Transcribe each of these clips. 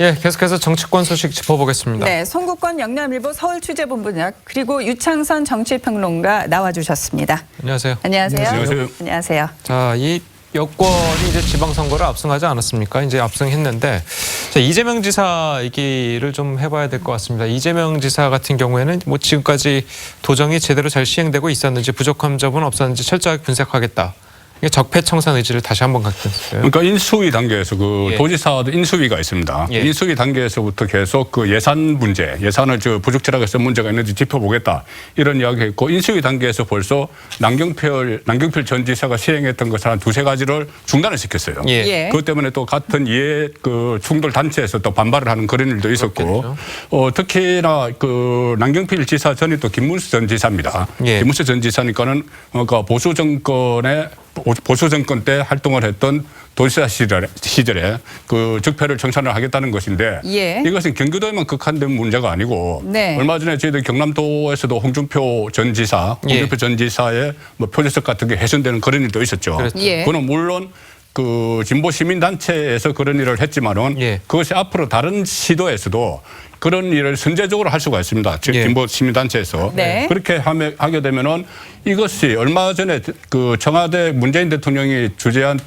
예, 계속해서 정치권 소식 짚어보겠습니다. 네, 송국권 영남일보 서울취재본부장 그리고 유창선 정치평론가 나와주셨습니다. 안녕하세요. 안녕하세요. 안녕하세요. 안녕하세요. 자, 이 여권이 이제 지방선거를 압승하지 않았습니까? 이제 압승했는데, 자, 이재명 지사 얘기를 좀 해봐야 될 것 같습니다. 이재명 지사 같은 경우에는 뭐 지금까지 도정이 제대로 잘 시행되고 있었는지 부족한 점은 없었는지 철저하게 분석하겠다. 이게 적폐청산 의지를 다시 한번 갖겠어요. 그러니까 인수위 단계에서 그 예. 도지사도 인수위가 있습니다. 예. 인수위 단계에서부터 계속 그 예산 문제, 예산을 부적절하게 해서 문제가 있는지 짚어보겠다 이런 이야기했고 인수위 단계에서 벌써 남경필 전 지사가 시행했던 것을 한 두세 가지를 중단을 시켰어요. 예. 예. 그것 때문에 또 같은 그 충돌 단체에서 또 반발을 하는 그런 일도 있었고, 특히나 그 남경필 지사 전이 또 김문수 전 지사입니다. 예. 김문수 전 지사니까는 그러니까 보수 정권 때 활동을 했던 도지사 시절에 그 적폐를 청산을 하겠다는 것인데 예. 이것은 경기도에만 국한된 문제가 아니고 네. 얼마 전에 저희들 경남도에서도 홍준표 전 지사의 뭐 표재석 같은 게 훼손되는 그런 일도 있었죠. 그렇죠. 예. 그거는 물론 그 진보 시민단체에서 그런 일을 했지만은 예. 그것이 앞으로 다른 시도에서도 그런 일을 선제적으로 할 수가 있습니다. 즉 예. 진보 시민단체에서 네. 그렇게 하게 되면은 이것이 얼마 전에 그 청와대 문재인 대통령이 주재한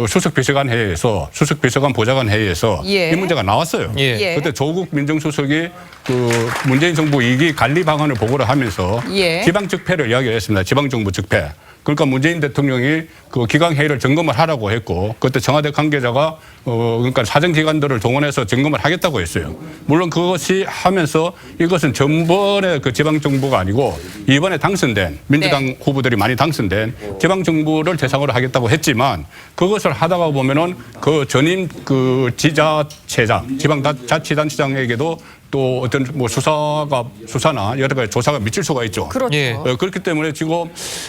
수석비서관 회의에서 수석비서관 보좌관 회의에서 예. 이 문제가 나왔어요. 예. 예. 그때 조국 민정수석이 그 문재인 정부 2기 관리 방안을 보고를 하면서 예. 지방 적폐를 이야기했습니다. 지방 정부 적폐. 그러니까 문재인 대통령이 그 기강 회의를 점검을 하라고 했고 그때 청와대 관계자가 그러니까 사정기관들을 동원해서 점검을 하겠다고 했어요. 물론 그것이 하면서 이것은 전번에 그 지방 정부가 아니고 이번에 당선된 민주당 후보들이 많이 당선된 지방 정부를 대상으로 하겠다고 했지만 그것을 하다가 보면은 그 전임 그 지자체장, 지방자치단체장에게도 또 어떤 뭐 수사나 여러 가지 조사가 미칠 수가 있죠. 그렇죠. 예. 그렇기 때문에 지금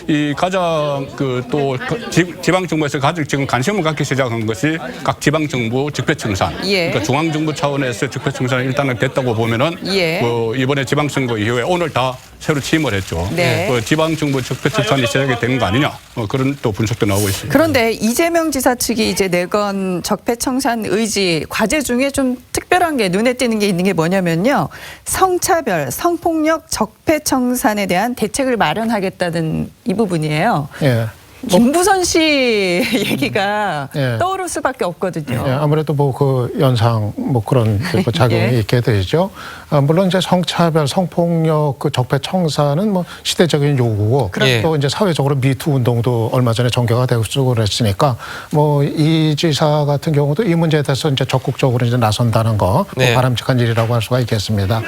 이 가장 그 또 지방 정부에서 가장 지금 관심을 갖기 시작한 것이 각 지방 정부 적폐청산. 예. 그러니까 중앙 정부 차원에서 적폐청산이 일단은 됐다고 보면은 예. 이번에 지방 선거 이후에 오늘 다 새로 취임을 했죠. 네. 지방 정부 적폐청산이 시작이 되는 거 아니냐. 그런 또 분석도 나오고 있습니다. 그런데 이재명 지사 측이 이제 내건 적폐청산 의지 과제 중에 좀 특별한 게 눈에 띄는 게 있는 게 뭐냐면요. 성차별, 성폭력, 적폐청산에 대한 대책을 마련하겠다는 이 부분이에요. 예. 김부선 씨 얘기가 예. 떠오를 수밖에 없거든요. 예, 아무래도 뭐 그 연상 뭐 그런 그 작용이 예. 있게 되죠. 물론 이제 성차별, 성폭력 그 적폐 청산은 뭐 시대적인 요구고 그렇죠. 또 이제 사회적으로 미투 운동도 얼마 전에 전개가 되고 그랬으니까 뭐 이 지사 같은 경우도 이 문제에 대해서 이제 적극적으로 이제 나선다는 거 네. 바람직한 일이라고 할 수가 있겠습니다.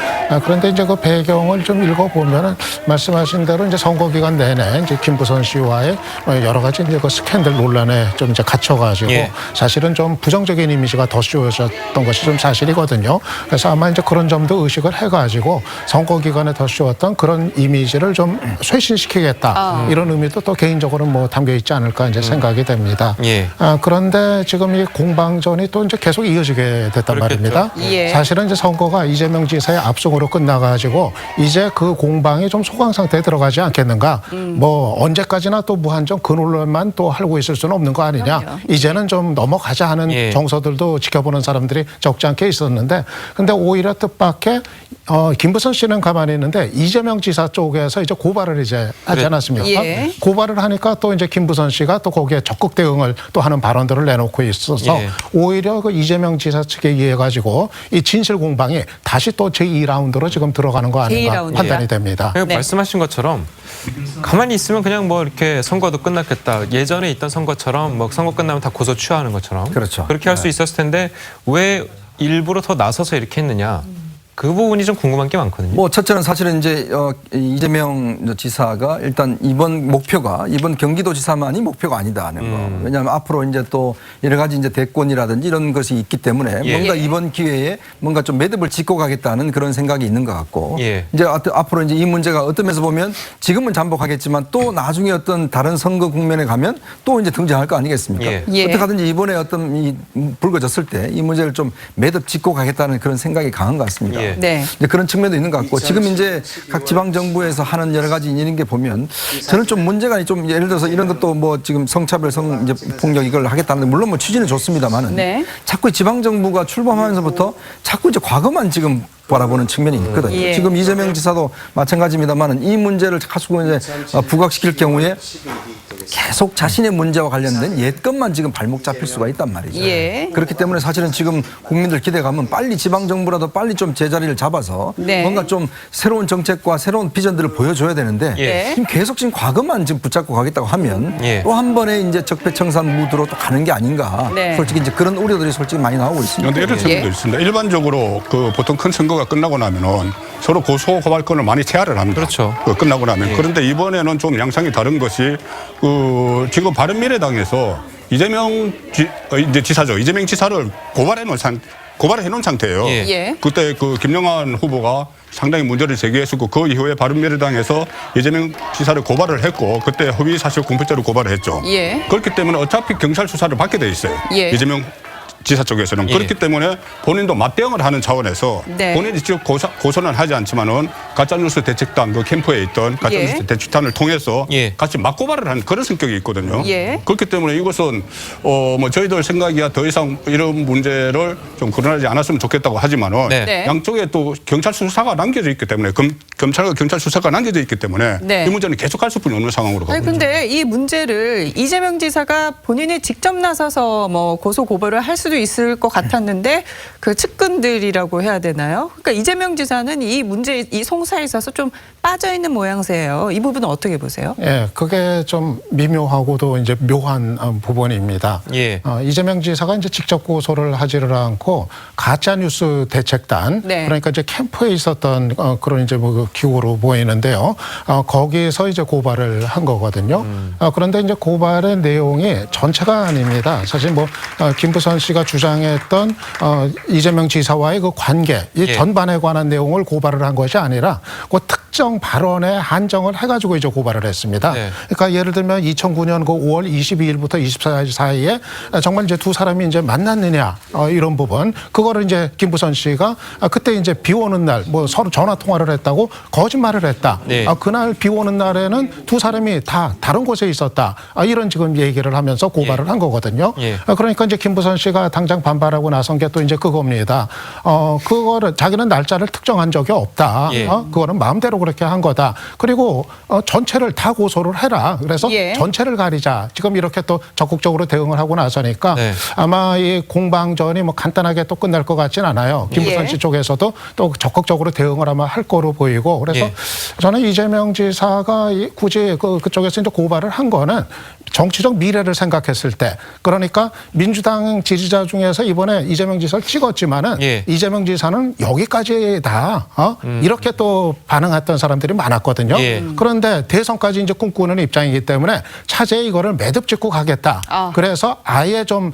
그런데 이제 그 배경을 좀 읽어보면은 말씀하신 대로 이제 선거 기간 내내 이제 김부선 씨와의 여러 가지 이제 그 스캔들 논란에 좀 이제 갇혀가지고 예. 사실은 좀 부정적인 이미지가 더 씌워졌던 것이 좀 사실이거든요. 그래서 아마 이제 그런 점도 의식을 해가지고 선거 기간에 더 씌웠던 그런 이미지를 좀 쇄신시키겠다 이런 의미도 또 개인적으로 뭐 담겨 있지 않을까 이제 생각이 됩니다. 예. 그런데 지금 이 공방전이 또 이제 계속 이어지게 됐단 그렇겠죠. 말입니다. 예. 사실은 이제 선거가 이재명 지사의 압승으로 끝나가지고 이제 그 공방이 좀 소강 상태에 들어가지 않겠는가. 뭐 언제까지나 또 무한정 그 논란만 또 하고 있을 수는 없는 거 아니냐. 그럼요. 이제는 좀 넘어가자 하는 예. 정서들도 지켜보는 사람들이 적지 않게 있었는데 근데 오히려 뜻밖의 김부선 씨는 가만히 있는데 이재명 지사 쪽에서 이제 고발을 이제 하지 않았습니까? 예. 고발을 하니까 또 이제 김부선 씨가 또 거기에 적극 대응을 또 하는 발언들을 내놓고 있어서 예. 오히려 그 이재명 지사 측에 의해 가지고 이 진실 공방이 다시 또 제2라운드로 지금 들어가는 거 아닌가 제2라운드. 판단이 됩니다. 네. 네. 말씀하신 것처럼 가만히 있으면 그냥 뭐 이렇게 선거도 끝났겠다. 예전에 있던 선거처럼 뭐 선거 끝나면 다 고소 취하하는 것처럼 그렇죠. 그렇게 할 수 있었을 텐데 왜 일부러 더 나서서 이렇게 했느냐. 그 부분이 좀 궁금한 게 많거든요. 뭐 첫째는 사실은 이제 이재명 지사가 일단 이번 경기도지사만이 목표가 아니다는 거. 왜냐하면 앞으로 이제 또 여러 가지 이제 대권이라든지 이런 것이 있기 때문에 예. 뭔가 이번 기회에 뭔가 좀 매듭을 짓고 가겠다는 그런 생각이 있는 것 같고. 예. 이제 앞으로 이제 이 문제가 어떤 면에서 보면 지금은 잠복하겠지만 또 나중에 어떤 다른 선거 국면에 가면 또 이제 등장할 거 아니겠습니까? 예. 예. 어떻게 하든지 이번에 어떤 이 불거졌을 때 이 문제를 좀 매듭 짓고 가겠다는 그런 생각이 강한 것 같습니다. 예. 예. 네. 이제 그런 측면도 있는 것 같고 지금 이제 각 지방 정부에서 하는 여러 가지 이런 게 보면 저는 좀 문제가 좀 예를 들어서 이런 것도 뭐 지금 성차별 성 이제 폭력 이걸 하겠다는데 물론 뭐 취지는 좋습니다만은 네. 자꾸 지방 정부가 출범하면서부터 자꾸 이제 과거만 지금 바라보는 측면이 있거든요. 예. 지금 이재명 지사도 마찬가지입니다만은 이 문제를 가지고 이제 부각시킬 경우에 계속 자신의 문제와 관련된 옛 것만 지금 발목 잡힐 수가 있단 말이죠. 예. 그렇기 때문에 사실은 지금 국민들 기대감은 빨리 지방정부라도 빨리 좀 제자리를 잡아서 네. 뭔가 좀 새로운 정책과 새로운 비전들을 보여줘야 되는데 예. 지금 계속 지금 과거만 지금 붙잡고 가겠다고 하면 예. 또 한 번에 이제 적폐청산 무드로 또 가는 게 아닌가. 네. 솔직히 이제 그런 우려들이 솔직히 많이 나오고 있습니다. 그런데 이런 측면도 예. 있습니다. 일반적으로 그 보통 큰 선거가 끝나고 나면은 서로 고소 고발권을 많이 제한을 합니다. 그렇죠. 그 끝나고 나면. 그런데 이번에는 좀 양상이 다른 것이 그 지금 바른미래당에서 이재명 이제 지사죠. 이재명 지사를 고발해 놓은 상태예요. 예. 예. 그때 그 김영환 후보가 상당히 문제를 제기했었고 그 이후에 바른미래당에서 이재명 지사를 고발을 했고 그때 허위 사실 공표죄로 고발을 했죠. 예. 그렇기 때문에 어차피 경찰 수사를 받게 돼 있어요. 예. 이재명 지사 쪽에서는 예. 그렇기 때문에 본인도 맞대응을 하는 차원에서 네. 본인이 직접 고소는 하지 않지만은 가짜뉴스 대책단 그 캠프에 있던 가짜뉴스 예. 대책단을 통해서 예. 같이 맞고발을 하는 그런 성격이 있거든요. 예. 그렇기 때문에 이것은 뭐 저희들 생각이야 더 이상 이런 문제를 좀 거론하지 않았으면 좋겠다고 하지만은 네. 네. 양쪽에 또 경찰 수사가 남겨져 있기 때문에 검찰과 경찰 수사가 남겨져 있기 때문에 네. 이 문제는 계속 갈 수뿐이 없는 상황으로 가고 아니 있죠. 근데 이 문제를 이재명 지사가 본인이 직접 나서서 뭐 고소 고발을 할 수도 있을 것 같았는데 그 측근들이라고 해야 되나요? 그러니까 이재명 지사는 이 문제 이 송사에 있어서 좀 빠져 있는 모양새예요. 이 부분은 어떻게 보세요? 예, 그게 좀 미묘하고도 이제 묘한 부분입니다. 예. 이재명 지사가 이제 직접 고소를 하지를 않고 가짜 뉴스 대책단, 네. 그러니까 이제 캠프에 있었던 그런 이제 뭐 그 기구로 보이는데요. 거기에서 이제 고발을 한 거거든요. 그런데 이제 고발의 내용이 전체가 아닙니다. 사실 뭐 김부선 씨가 주장했던 이재명 지사와의 그 관계, 이 예. 전반에 관한 내용을 고발을 한 것이 아니라 그 특정 발언에 한정을 해가지고 이제 고발을 했습니다. 네. 그러니까 예를 들면 2009년 그 5월 22일부터 24일 사이에 정말 이제 두 사람이 이제 만났느냐 이런 부분, 그거를 이제 김부선 씨가 그때 이제 비 오는 날 뭐 서로 전화 통화를 했다고 거짓말을 했다. 네. 그날 비 오는 날에는 두 사람이 다 다른 곳에 있었다. 이런 지금 얘기를 하면서 고발을 예. 한 거거든요. 예. 그러니까 이제 김부선 씨가 당장 반발하고 나선 게 또 이제 그겁니다. 그거를 자기는 날짜를 특정한 적이 없다. 예. 그거는 마음대로 그렇게 한 거다. 그리고 전체를 다 고소를 해라. 그래서 예. 전체를 가리자. 지금 이렇게 또 적극적으로 대응을 하고 나서니까 네. 아마 이 공방전이 뭐 간단하게 또 끝날 것 같진 않아요. 김부선 예. 씨 쪽에서도 또 적극적으로 대응을 아마 할 거로 보이고, 그래서 예. 저는 이재명 지사가 굳이 그쪽에서 이제 고발을 한 거는 정치적 미래를 생각했을 때, 그러니까 민주당 지지자 중에서 이번에 이재명 지사를 찍었지만은 예. 이재명 지사는 여기까지다 이렇게 또 반응했던 사람들이 많았거든요. 예. 그런데 대선까지 이제 꿈꾸는 입장이기 때문에 차제에 이거를 매듭 짓고 가겠다. 그래서 아예 좀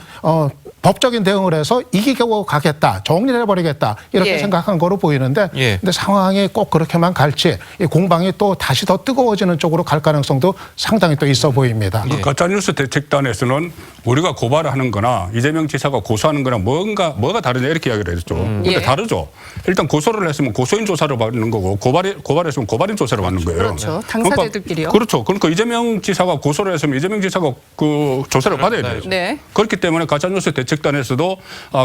법적인 대응을 해서 이기고 가겠다, 정리를 해버리겠다 이렇게 예. 생각한 거로 보이는데, 예. 근데 상황이 꼭 그렇게만 갈지 이 공방이 또 다시 더 뜨거워지는 쪽으로 갈 가능성도 상당히 또 있어 보입니다. 예. 가짜뉴스 대책단에서는 우리가 고발을 하는 거나 이재명 지사가 고소하는 거나 뭐가 다르냐 이렇게 이야기를 했죠. 근데 예. 다르죠. 일단 고소를 했으면 고소인 조사를 받는 거고 고발했으면 고발인 조사를 받는 거예요. 그렇죠. 당사자들끼리요. 그렇죠. 그러니까 이재명 지사가 고소를 했으면 이재명 지사가 그 조사를 받아야 돼요. 네. 그렇기 때문에 가짜뉴스 대책단에서도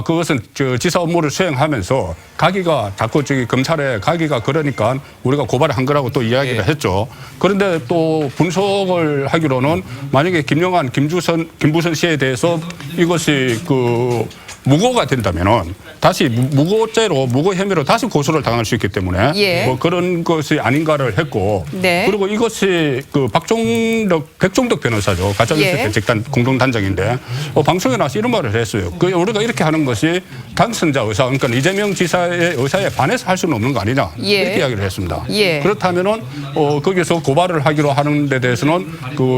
그것은 지사 업무를 수행하면서 가기가 자꾸 검찰에 가기가 그러니까 우리가 고발을 한 거라고 또 이야기를 했죠. 그런데 또 분석을 하기로는 만약에 김영환, 김부선 씨에 대해서 이것이 무고가 된다면은 다시 무고죄로 무고 혐의로 다시 고소를 당할 수 있기 때문에 예. 뭐 그런 것이 아닌가를 했고 네. 그리고 이것이 백종덕 변호사죠. 가짜뉴스 예. 대책단 공동단장인데 방송에 나와서 이런 말을 했어요. 우리가 이렇게 하는 것이 당선자 의사, 그러니까 이재명 지사의 의사에 반해서 할 수는 없는 거 아니냐 예. 이렇게 이야기를 했습니다. 예. 그렇다면은 거기서 고발을 하기로 하는 데 대해서는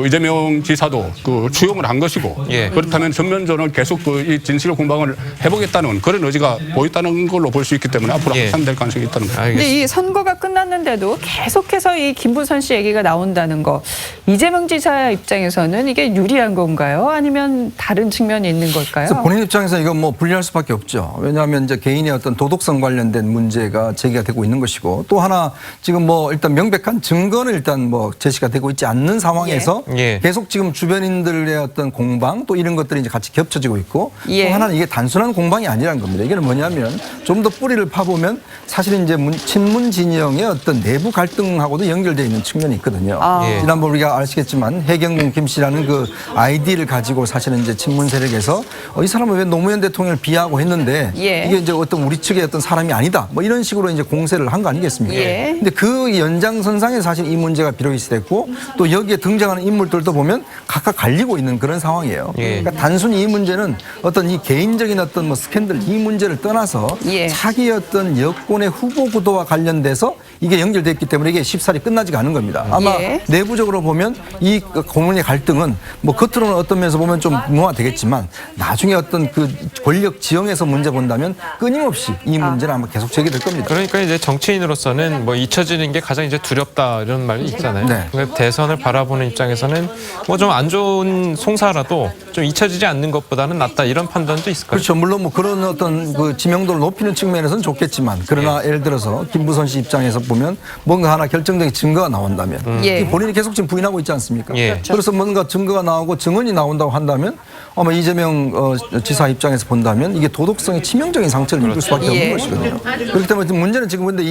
이재명 지사도 추용을 한 것이고 예. 그렇다면 전면전을 계속 이 진실 공방을 개선을 해보겠다는 그런 의지가 보였다는 걸로 볼 수 있기 때문에 앞으로 예. 확산될 가능성이 있다는 거죠. 알겠습니다. 근데 이 선거가 끝났는데도 계속해서 이 김부선 씨 얘기가 나온다는 거, 이재명 지사 입장에서는 이게 유리한 건가요? 아니면 다른 측면이 있는 걸까요? 그래서 본인 입장에서 이건 뭐 불리할 수밖에 없죠. 왜냐하면 이제 개인의 어떤 도덕성 관련된 문제가 제기가 되고 있는 것이고, 또 하나 지금 뭐 일단 명백한 증거는 일단 뭐 제시가 되고 있지 않는 상황에서 예. 계속 지금 주변인들의 어떤 공방 또 이런 것들이 이제 같이 겹쳐지고 있고, 예. 또 하나는 이게 단순한 공방이 아니라는 겁니다. 이게 뭐냐면 좀 더 뿌리를 파보면 사실은 이제 친문 진영의 어떤 내부 갈등하고도 연결되어 있는 측면이 있거든요. 예. 지난번 우리가 아시겠지만 해경공 김 씨라는 그 아이디를 가지고 사실은 이제 친문 세력에서 이 사람은 왜 노무현 대통령을 비하하고 했는데 예. 이게 이제 어떤 우리 측의 어떤 사람이 아니다. 뭐 이런 식으로 이제 공세를 한 거 아니겠습니까? 예. 근데 그 연장선상에 사실 이 문제가 비롯이 됐고, 또 여기에 등장하는 인물들도 보면 각각 갈리고 있는 그런 상황이에요. 예. 그러니까 단순히 이 문제는 어떤 이 개인적인 어떤 뭐 스캔들 이 문제를 떠나서 예. 자기 어떤 여권의 후보 구도와 관련돼서 이게 연결됐기 때문에 이게 쉽사리 끝나지가 않은 겁니다. 아마 예. 내부적으로 보면 이 고문의 갈등은 뭐 겉으로는 어떤 면에서 보면 좀 무화되겠지만 나중에 어떤 그 권력 지형에서 문제 본다면 끊임없이 이 문제는 아마 계속 제기될 겁니다. 그러니까 이제 정치인으로서는 뭐 잊혀지는 게 가장 이제 두렵다 이런 말이 있잖아요. 네. 그러니까 대선을 바라보는 입장에서는 뭐 좀 안 좋은 송사라도 좀 잊혀지지 않는 것보다는 낫다 이런 판단도 있을까요? 그렇죠. 물론 뭐 그런 어떤 그 지명도를 높이는 측면에서는 좋겠지만, 그러나 예를 들어서 김부선 씨 입장에서 보면 뭔가 하나 결정적인 증거가 나온다면 예. 이게 본인이 계속 지금 부인하고 있지 않습니까? 예. 그래서 뭔가 증거가 나오고 증언이 나온다고 한다면 아마 이재명 지사 입장에서 본다면 이게 도덕성에 치명적인 상처를 입을 수밖에 예. 없는 것이거든요. 그렇기 때문에 문제는 지금 근데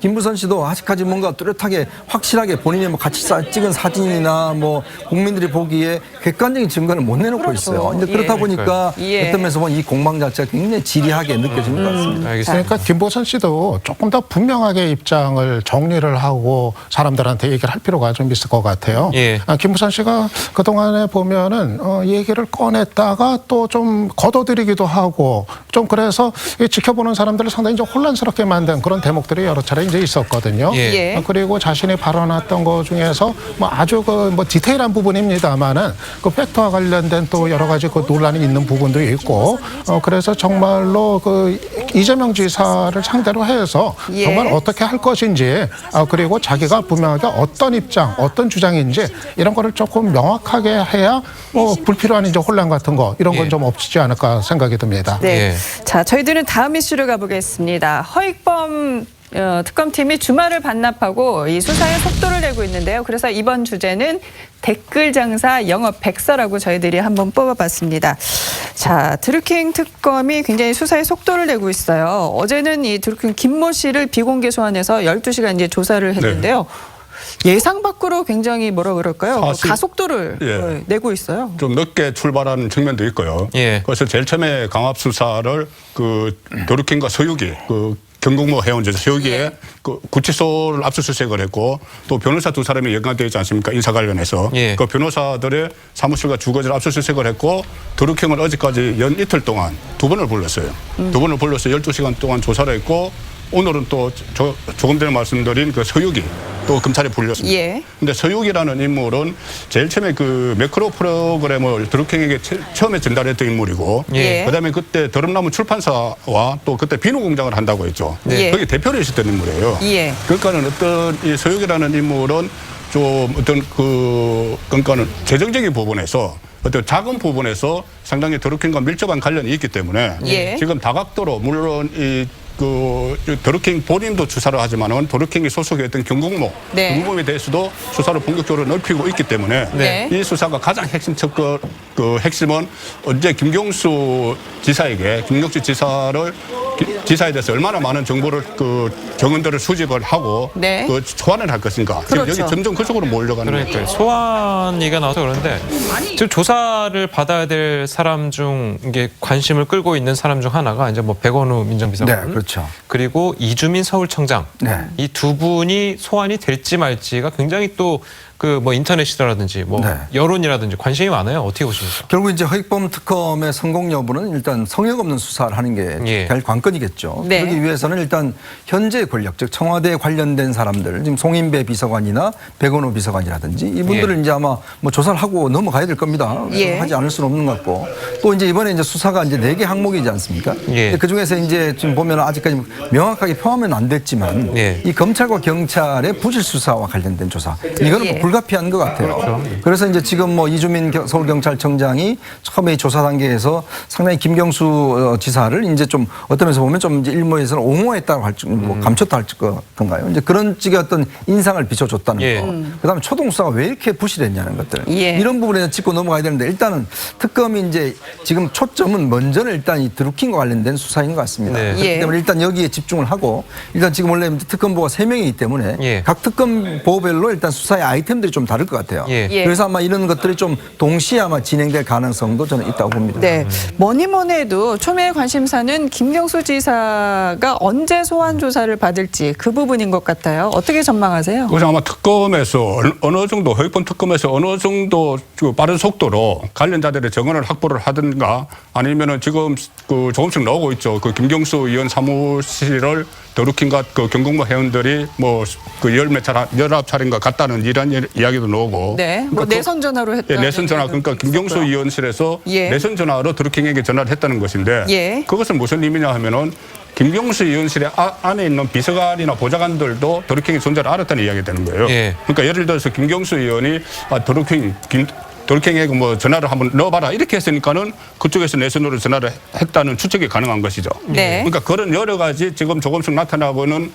김부선 씨도 아직까지 뭔가 뚜렷하게 확실하게 본인이 뭐 같이 찍은 사진이나 뭐 국민들이 보기에 객관적인 증거를 못 내놓고 있어요. 근데 그렇다 예. 보니까 예. 어떤 면에서 보면 이 공방 자체가 굉장히 지리하게 느껴지는 것 같습니다. 알겠습니다. 그러니까 김보선 씨도 조금 더 분명하게 입장을 정리를 하고 사람들한테 얘기를 할 필요가 좀 있을 것 같아요. 예. 김보선 씨가 그동안에 보면은 얘기를 꺼냈다가 또 좀 걷어들이기도 하고 좀 그래서 이 지켜보는 사람들을 상당히 좀 혼란스럽게 만든 그런 대목들이 여러 차례 이제 있었거든요. 예. 예. 그리고 자신이 발언했던 것 중에서 뭐 아주 그 뭐 디테일한 부분입니다만은 그 팩트와 관련된 또 여러 가지 그 논란이 있는 부분도 있고 그래서 정말로 그 이재명 지사를 상대로 해서 예. 정말 어떻게 할 것인지 그리고 자기가 분명하게 어떤 입장, 어떤 주장인지 이런 거를 조금 명확하게 해야 뭐 불필요한 이제 혼란 같은 거 이런 건 예. 좀 없지 않을까 생각이 듭니다. 네. 예. 자, 저희들은 다음 이슈로 가보겠습니다. 허익범 특검팀이 주말을 반납하고 이 수사에 속도를 내고 있는데요. 그래서 이번 주제는 댓글 장사 영업 백서라고 저희들이 한번 뽑아봤습니다. 자, 드루킹 특검이 굉장히 수사에 속도를 내고 있어요. 어제는 이 드루킹 김모 씨를 비공개 소환해서 12시간 이제 조사를 했는데요. 예상 밖으로 굉장히 뭐라 그럴까요? 사실- 가속도를 예. 내고 있어요. 좀 늦게 출발하는 측면도 있고요. 예. 그래서 제일 처음에 강압 수사를 그 도르킹과 서유기 그 경공모 해운제 서유기에 그 구치소를 압수수색을 했고 또 변호사 두 사람이 연관되어 있지 않습니까? 인사 관련해서 예. 그 변호사들의 사무실과 주거지를 압수수색을 했고 도르킹을 어제까지 연 이틀 동안 두 번을 불렀어요. 두 번을 불러서 12시간 동안 조사를 했고 오늘은 또 조금 전에 말씀드린 그 서유기 또 검찰에 불렸습니다. 예. 근데 서유기라는 인물은 제일 처음에 그 매크로 프로그램을 드루킹에게 처음에 전달했던 인물이고 예. 그다음에 그때 더럽나무 출판사와 또 그때 비누 공장을 한다고 했죠. 네. 거기 대표로 있었던 인물이에요. 예. 그러니까는 어떤 이 서유기라는 인물은 좀 어떤 그러니까는 재정적인 부분에서 어떤 작은 부분에서 상당히 드루킹과 밀접한 관련이 있기 때문에 예. 지금 다각도로 물론 그 드루킹 본인도 수사를 하지만은 드루킹이 소속했던 경공모, 네. 경공모에 대해서도 수사를 본격적으로 넓히고 있기 때문에 네. 이 수사가 가장 핵심 척그 그 핵심은 언제 김경수 지사에게 김경수 지사에 대해서 얼마나 많은 정보를 그 정언들을 수집을 하고 네. 그 소환을 할 것인가. 지금 그렇죠. 여기 점점 그쪽으로 몰려가는 그러니까 거죠. 소환 얘기가 나와서 그런데 지금 조사를 받아야 될 사람 중 이게 관심을 끌고 있는 사람 중 하나가 이제 뭐 백원우 민정비서관 네, 그렇죠. 그리고 이주민 서울청장 네. 이 두 분이 소환이 될지 말지가 굉장히 또 그 뭐 인터넷이라든지 뭐 네. 여론이라든지 관심이 많아요. 어떻게 보십니까? 결국 이제 허익범 특검의 성공 여부는 일단 성역 없는 수사를 하는 게 예. 제일 관건이겠죠. 네. 그러기 위해서는 일단 현재 권력, 즉 청와대에 관련된 사람들, 지금 송인배 비서관이나 백원호 비서관이라든지 이분들을 예. 이제 아마 뭐 조사를 하고 넘어가야 될 겁니다. 예. 하지 않을 수는 없는 것 같고 또 이제 이번에 이제 수사가 이제 4개 항목이지 않습니까? 예. 그 중에서 이제 지금 보면 아직까지 명확하게 표하면 안 됐지만 예. 이 검찰과 경찰의 부실 수사와 관련된 조사 이거는 예. 뭐 불가피한 것 같아요. 그래서 이제 지금 뭐 이주민 서울경찰청장이 처음에 이 조사 단계에서 상당히 김경수 지사를 이제 좀 어떤 면에서 보면 좀 이제 일모에서는 옹호했다고 할지 뭐 감췄다 할 건가요? 이제 그런 쪽의 어떤 인상을 비춰줬다는 예. 거. 그다음에 초동 수사가 왜 이렇게 부실했냐는 것들. 예. 이런 부분에 짚고 넘어가야 되는데 일단은 특검이 이제 지금 초점은 먼저는 일단 이 드루킹과 관련된 수사인 것 같습니다. 네. 그렇기 예. 때문에 일단 여기에 집중을 하고 일단 지금 원래 특검부가 3명이기 때문에 예. 각 특검보별로 일단 수사의 아이템들이 좀 다를 것 같아요. 예. 예. 그래서 아마 이런 것들이 좀 동시에 아마 진행될 가능성도 저는 있다고 봅니다. 네. 뭐니 뭐니 해도 초미의 관심사는 김경수 지사가 언제 소환 조사를 받을지 그 부분인 것 같아요. 어떻게 전망하세요? 그래서 아마 특검에서 어느 정도 허위범 특검에서 어느 정도 그 빠른 속도로 관련자들의 정언을 확보를 하든가 아니면은 지금 그 조금씩 나오고 있죠. 그 김경수 의원 사무실을 더루킹과 그 경공모 회원들이 뭐 그 19차례인가 갔다는 이런 이야기도 나오고. 네. 뭐 그러니까 내선 전화로 했다. 예, 내선 전화 그러니까 김경수 의원실에서 예. 내선 전화로 더루킹에게 전화를 했다는 것인데 예. 그것은 무슨 의미냐 하면은 김경수 의원실에 안에 있는 비서관이나 보좌관들도 더루킹의 존재를 알았다는 이야기가 되는 거예요. 예. 그러니까 예를 들어서 김경수 의원이 더루킹에게 뭐 전화를 한번 넣어봐라 이렇게 했으니까는 그쪽에서 내선으로 전화를 했다는 추측이 가능한 것이죠. 네. 그러니까 그런 여러 가지 지금 조금씩 나타나고는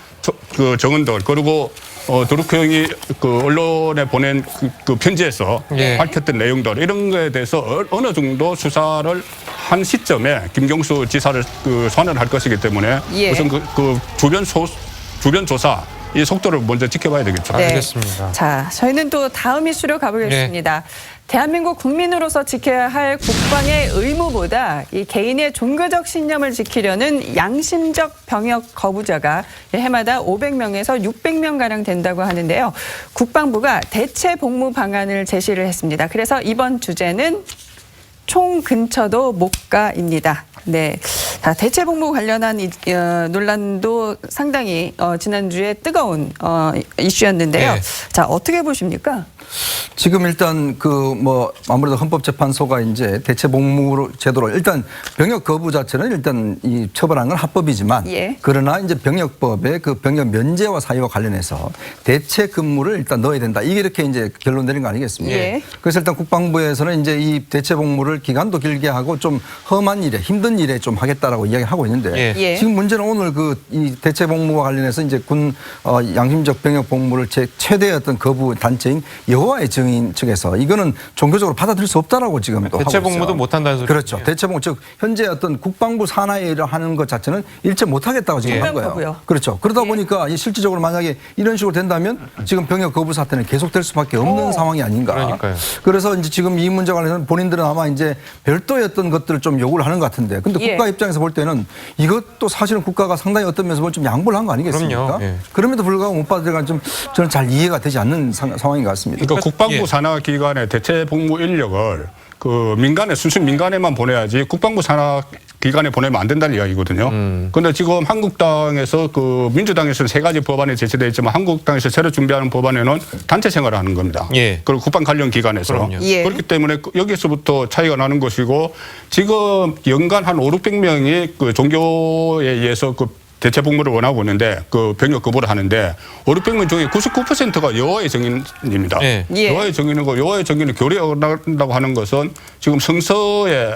그 정언들 그리고 더루킹이 그 언론에 보낸 그 편지에서 예. 밝혔던 내용들 이런 거에 대해서 어느 정도 수사를 한 시점에 김경수 지사를 그 소환을 할 것이기 때문에 예. 우선 그 주변 조사 이 속도를 먼저 지켜봐야 되겠죠. 네. 알겠습니다. 자, 저희는 또 다음 이슈로 가보겠습니다. 대한민국 국민으로서 지켜야 할 국방의 의무보다 이 개인의 종교적 신념을 지키려는 양심적 병역 거부자가 해마다 500명에서 600명 가량 된다고 하는데요. 국방부가 대체 복무 방안을 제시를 했습니다. 그래서 이번 주제는 총 근처도 못 가입니다. 네. 자, 대체 복무 관련한 논란도 상당히 지난주에 뜨거운 이슈였는데요. 네. 자, 어떻게 보십니까? 지금 일단 그 뭐 아무래도 헌법재판소가 이제 대체 복무 제도로 일단 병역 거부 자체는 일단 이 처벌하는 건 합법이지만 예. 그러나 이제 병역법의 그 병역 면제와 사유와 관련해서 대체 근무를 일단 넣어야 된다. 이게 이렇게 이제 결론 내린 거 아니겠습니까? 예. 그래서 일단 국방부에서는 이제 이 대체 복무를 기간도 길게 하고 좀 험한 일에 힘든 일에 좀 하겠다라고 이야기하고 있는데 예. 지금 문제는 오늘 그 이 대체 복무와 관련해서 이제 군 양심적 병역 복무를 최대의 어떤 거부 단체인 여호와의 증인 측에서 이거는 종교적으로 받아들일 수 없다라고 지금 또 대체 하고 있어요. 복무도 못한다는 소리죠. 그렇죠. 대체 복무 즉 현재 어떤 국방부 산하에 하는 것 자체는 일체 못하겠다고 지금 예. 한 거예요. 거고요. 그렇죠. 그러다 보니까 이 실질적으로 만약에 이런 식으로 된다면 지금 병역 거부 사태는 계속될 수밖에 없는 상황이 아닌가. 그러니까요. 그래서 이제 지금 이 문제 관련해서는 본인들은 아마 이제 별도의 어떤 것들을 좀 요구를 하는 것 같은데, 근데 예. 국가 입장에서 볼 때는 이것도 사실은 국가가 상당히 어떤 면에서 보면 좀 양보를 한 거 아니겠습니까? 그럼요. 예. 그럼에도 불구하고 못 받으니까 좀 저는 잘 이해가 되지 않는 상황인 것 같습니다. 그러니까 국방부 예. 산하 기관의 대체 복무 인력을 그 민간에 순수 민간에만 보내야지 국방부 산하 기관에 보내면 안 된다는 이야기거든요. 그런데 지금 한국당에서 그 민주당에서는 3가지 법안이 제시되어 있지만 한국당에서 새로 준비하는 법안에는 단체 생활을 하는 겁니다. 예. 그리고 국방 관련 기관에서 그럼요. 예. 그렇기 때문에 여기서부터 차이가 나는 것이고 지금 연간 한 500~600명이 그 종교에 의해서 그 대체 복무를 원하고 있는데 그 병역 거부를 하는데 500명 중에 99%가 여호와의 증인입니다. 예. 예. 여호와의 증인이고 여호와의 증인을 교리한다고 하는 것은 지금 성서에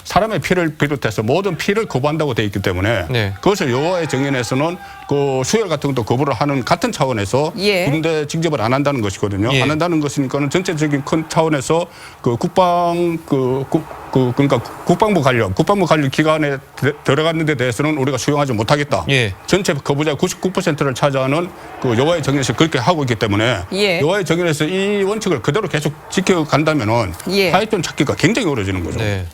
사람의 피를 비롯해서 모든 피를 거부한다고 되어 있기 때문에 네. 그것을 여호와의 증인에서는 그 수혈 같은 것도 거부를 하는 같은 차원에서 예. 군대 징집을 안 한다는 것이거든요. 예. 안 한다는 것이니까는 전체적인 큰 차원에서 그 국방 그러니까 국방부 관련 기관에 들어갔는 데 대해서는 우리가 수용하지 못하겠다. 예. 전체 거부자 99%를 차지하는 그 요하의 정연에서 그렇게 하고 있기 때문에 예. 요하의 정연에서 이 원칙을 그대로 계속 지켜간다면은 예. 타협점 찾기가 굉장히 어려워지는 거죠. 네.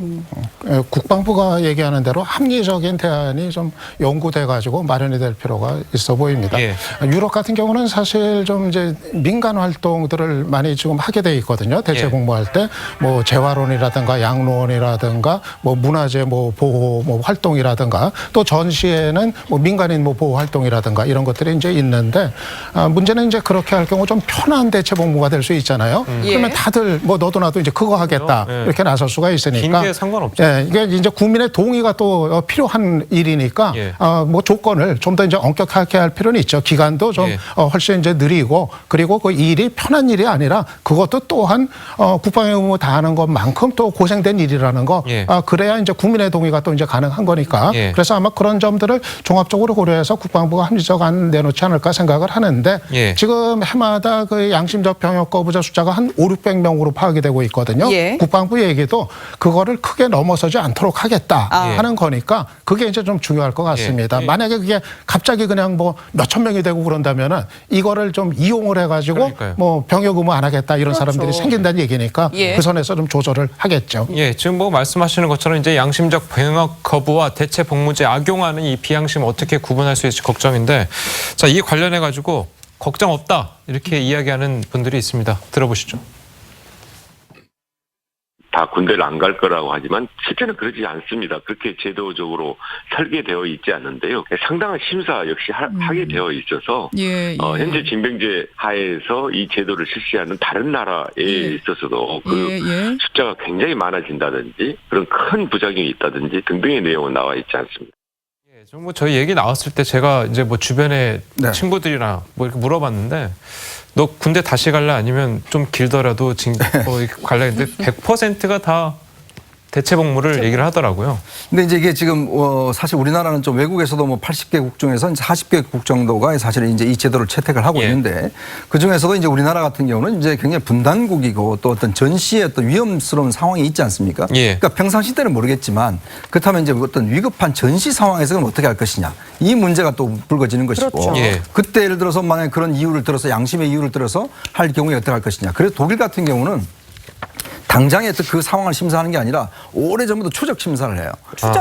국방부가 얘기하는 대로 합리적인 대안이 좀 연구돼 가지고 마련이 될 필요가 있어 보입니다. 예. 유럽 같은 경우는 사실 좀 이제 민간 활동들을 많이 지금 하게 돼 있거든요. 대체 예. 복무할 때 뭐 재활원이라든가 양로원이라든가 뭐 문화재 뭐 보호 뭐 활동이라든가 또 전시에는 뭐 민간인 뭐 보호 활동이라든가 이런 것들이 이제 있는데 문제는 이제 그렇게 할 경우 좀 편한 대체 복무가 될 수 있잖아요. 그러면 예. 다들 뭐 너도 나도 이제 그거 하겠다 예. 이렇게 나설 수가 있으니까. 긴 게 상관없죠. 예, 이게 이제 국민의 동의가 또 필요한 일이니까 예. 뭐 조건을 좀 더 이제 엄격하게 할 필요는 있죠. 기간도 좀 예. 훨씬 이제 느리고 그리고 그 일이 편한 일이 아니라 그것도 또한 국방의 의무 다하는 것만큼 또 고생된 일이라는 거. 예. 그래야 이제 국민의 동의가 또 이제 가능한 거니까. 예. 그래서 아마 그런 점들을 종합적으로 고려해서 국방부가 합리적 안 내놓지 않을까 생각을 하는데 예. 지금 해마다 그 양심적 병역 거부자 숫자가 한 500~600명으로 파악이 되고 있거든요. 예. 국방부 얘기도 그거를 크게 넘어서지 않도록 하겠다 하는 거니까 그게 이제 좀 중요할 것 같습니다. 예. 만약에 그게 갑자기 그냥 뭐 몇천 명이 되고 그런다면은 이거를 좀 이용을 해가지고 그러니까요. 뭐 병역 의무 안 하겠다 이런 사람들이 생긴다는 얘기니까 예. 그 선에서 좀 조절을 하겠죠. 예, 지금 뭐 말씀하시는 것처럼 이제 양심적 병역 거부와 대체 복무제 악용하는 이 비양심 어떻게 구분할 수 있을지 걱정인데, 자, 이 관련해 가지고 걱정 없다 이렇게 이야기하는 분들이 있습니다. 들어보시죠. 다 군대를 안 갈 거라고 하지만 실제는 그러지 않습니다. 그렇게 제도적으로 설계되어 있지 않는데요. 상당한 심사 역시 하게 되어 있어서 현재 징병제 하에서 이 제도를 실시하는 다른 나라에 있어서도 그 숫자가 굉장히 많아진다든지 그런 큰 부작용이 있다든지 등등의 내용은 나와 있지 않습니다. 예, 좀 뭐 저희 얘기 나왔을 때 제가 이제 뭐 주변에 네. 친구들이나 뭐 이렇게 물어봤는데, 너 군대 다시 갈래 아니면 좀 길더라도 갈래 했는데 100%가 다 대체 복무를 얘기를 하더라고요. 근데 이제 이게 지금 사실 우리나라는 좀 외국에서도 뭐 80개국 중에서 40개국 정도가 사실은 이제 이 제도를 채택을 하고 예. 있는데 그 중에서도 이제 우리나라 같은 경우는 이제 굉장히 분단국이고 또 어떤 전시의 어떤 위험스러운 상황이 있지 않습니까? 예. 그러니까 평상시 때는 모르겠지만 그렇다면 이제 어떤 위급한 전시 상황에서 그럼 어떻게 할 것이냐 이 문제가 또 불거지는 것이고 그렇죠. 예. 그때 예를 들어서 만약에 그런 이유를 들어서 양심의 이유를 들어서 할 경우에 어떻게 할 것이냐. 그래서 독일 같은 경우는 당장에 그 상황을 심사하는 게 아니라 오래전부터 추적 심사를 해요.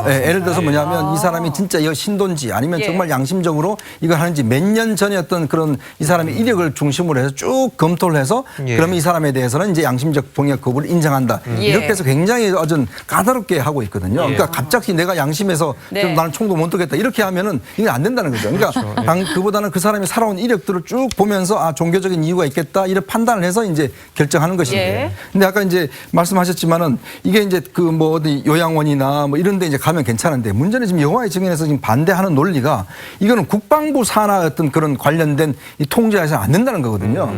예를 들어서 뭐냐면 이 사람이 진짜 이거 신도인지 아니면 예. 정말 양심적으로 이걸 하는지 몇 년 전에 어떤 그런 이 사람의 이력을 중심으로 해서 쭉 검토를 해서 예. 그러면 이 사람에 대해서는 이제 양심적 병역 거부를 인정한다. 예. 이렇게 해서 굉장히 아주 까다롭게 하고 있거든요. 그러니까 갑자기 내가 양심에서 네. 좀 나는 총도 못 두겠다 이렇게 하면은 이게 안 된다는 거죠. 그러니까 그보다는 그 사람이 살아온 이력들을 쭉 보면서 아 종교적인 이유가 있겠다 이런 판단을 해서 이제 결정하는 것인데. 예. 근데 아까 이제 말씀하셨지만은 이게 이제 그 뭐 어디 요양원이나 뭐 이런 데 이제 가면 괜찮은데 문제는 지금 여호와의 증인에서 지금 반대하는 논리가 이거는 국방부 산하 어떤 그런 관련된 이 통제에서 안 된다는 거거든요.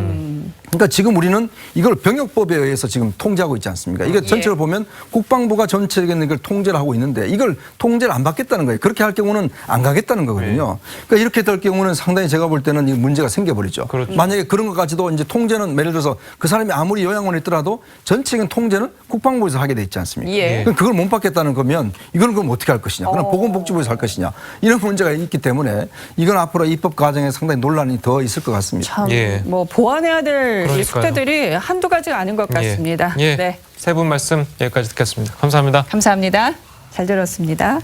그러니까 지금 우리는 이걸 병역법에 의해서 지금 통제하고 있지 않습니까? 이거 전체를 보면 국방부가 전체적인 이걸 통제를 하고 있는데 이걸 통제를 안 받겠다는 거예요. 그렇게 할 경우는 안 가겠다는 거거든요. 그러니까 이렇게 될 경우는 상당히 제가 볼 때는 이 문제가 생겨버리죠. 그렇죠. 만약에 그런 것까지도 이제 통제는 예를 들어서 그 사람이 아무리 요양원에 있더라도 전체적인 통제는 국방부에서 하게 돼 있지 않습니까? 예. 그럼 그걸 못 받겠다는 거면 이거는 그럼 어떻게 할 것이냐? 그럼 보건복지부에서 할 것이냐? 이런 문제가 있기 때문에 이건 앞으로 입법 과정에 상당히 논란이 더 있을 것 같습니다. 참, 예. 뭐 보완해야 될 이 그러니까요. 숙제들이 한두 가지가 아닌 것 같습니다. 예. 네, 세 분 말씀 여기까지 듣겠습니다. 감사합니다. 감사합니다. 잘 들었습니다.